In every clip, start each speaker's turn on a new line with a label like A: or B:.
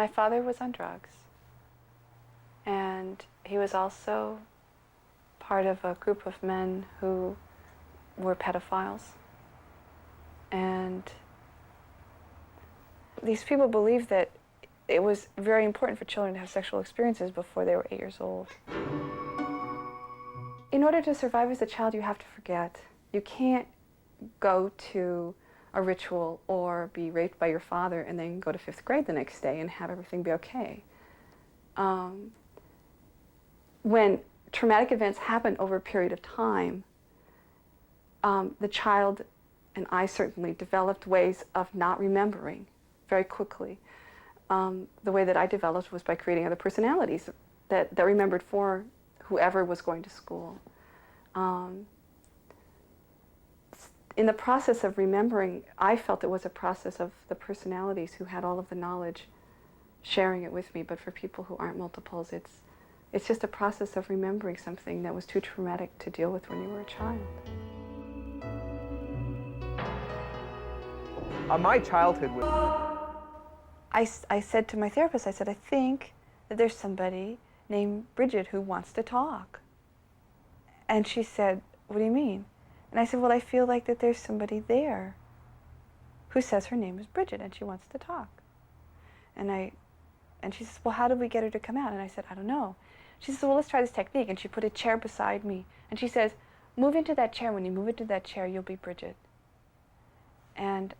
A: My father was on drugs, and he was also part of a group of men who were pedophiles. And these people believed that it was very important for children to have sexual experiences before they were 8 years old. In order to survive as a child, you have to forget. You can't go to a ritual or be raped by your father and then go to 5th grade the next day and have everything be okay. When traumatic events happen over a period of time, the child, and I certainly, developed ways of not remembering very quickly. The way that I developed was by creating other personalities that remembered for whoever was going to school. In the process of remembering, I felt it was a process of the personalities who had all of the knowledge sharing it with me, but for people who aren't multiples, it's just a process of remembering something that was too traumatic to deal with when you were a child.
B: My childhood was...
A: I said to my therapist, I said, I think that there's somebody named Bridget who wants to talk. And she said, what do you mean? And I said, well, I feel like that there's somebody there who says her name is Bridget and she wants to talk. And she says, well, how do we get her to come out? And I said, I don't know. She says, well, let's try this technique. And she put a chair beside me. And she says, move into that chair. When you move into that chair, you'll be Bridget. And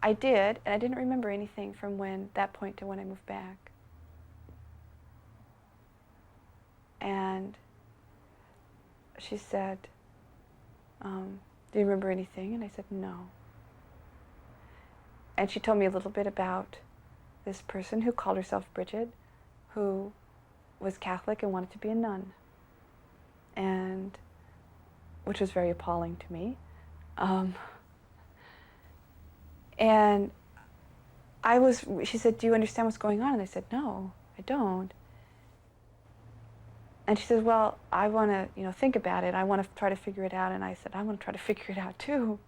A: I did, and I didn't remember anything from that point to when I moved back. And she said, do you remember anything? And I said, no. And she told me a little bit about this person who called herself Bridget, who was Catholic and wanted to be a nun, and which was very appalling to me. And she said, do you understand what's going on? And I said, no, I don't. And she says, well, I want to, think about it. I want to try to figure it out. And I said, I want to try to figure it out too.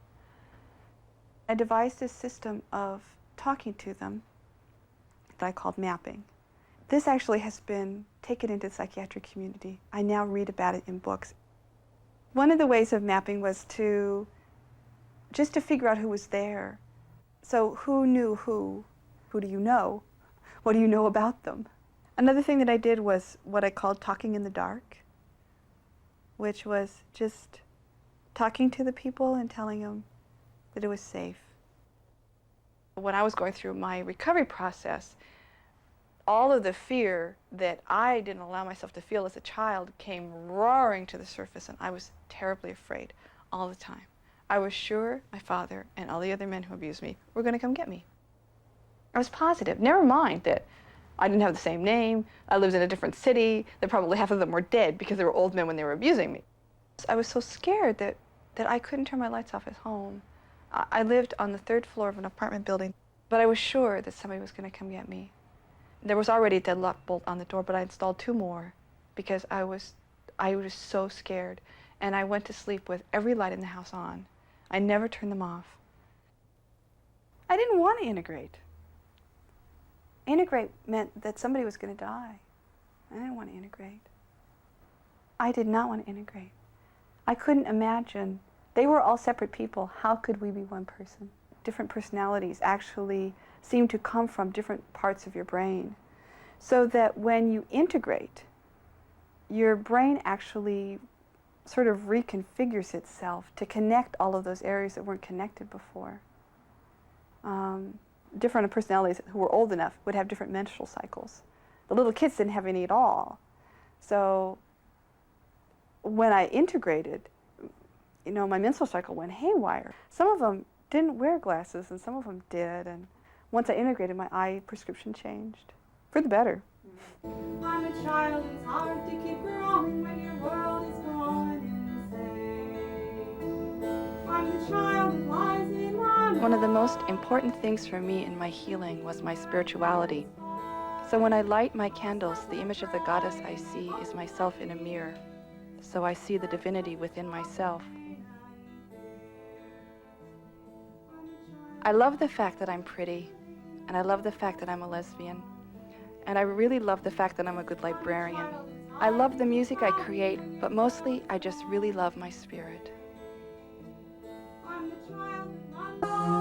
A: I devised a system of talking to them that I called mapping. This actually has been taken into the psychiatric community. I now read about it in books. One of the ways of mapping was just to figure out who was there. So who knew who? Who do you know? What do you know about them? Another thing that I did was what I called talking in the dark, which was just talking to the people and telling them that it was safe. When I was going through my recovery process, all of the fear that I didn't allow myself to feel as a child came roaring to the surface, and I was terribly afraid all the time. I was sure my father and all the other men who abused me were going to come get me. I was positive. Never mind that I didn't have the same name, I lived in a different city, that probably half of them were dead because they were old men when they were abusing me. I was so scared that I couldn't turn my lights off at home. I lived on the 3rd floor of an apartment building, but I was sure that somebody was going to come get me. There was already a deadlock bolt on the door, but I installed 2 more because I was so scared. And I went to sleep with every light in the house on. I never turned them off. I didn't want to integrate. Integrate meant that somebody was going to die. I didn't want to integrate. I did not want to integrate. I couldn't imagine. They were all separate people. How could we be one person? Different personalities actually seem to come from different parts of your brain. So that when you integrate, your brain actually sort of reconfigures itself to connect all of those areas that weren't connected before. Different personalities who were old enough would have different menstrual cycles. The little kids didn't have any at all. So when I integrated, my menstrual cycle went haywire. Some of them didn't wear glasses and some of them did. And once I integrated, my eye prescription changed for the better.
C: I'm a child, it's hard to keep growing when your world is going insane. I'm the child that lies in my
A: One of the most important things for me in my healing was my spirituality. So when I light my candles, the image of the goddess I see is myself in a mirror. So I see the divinity within myself. I love the fact that I'm pretty, and I love the fact that I'm a lesbian. And I really love the fact that I'm a good librarian. I love the music I create, but mostly I just really love my spirit.
C: I'm the child with none.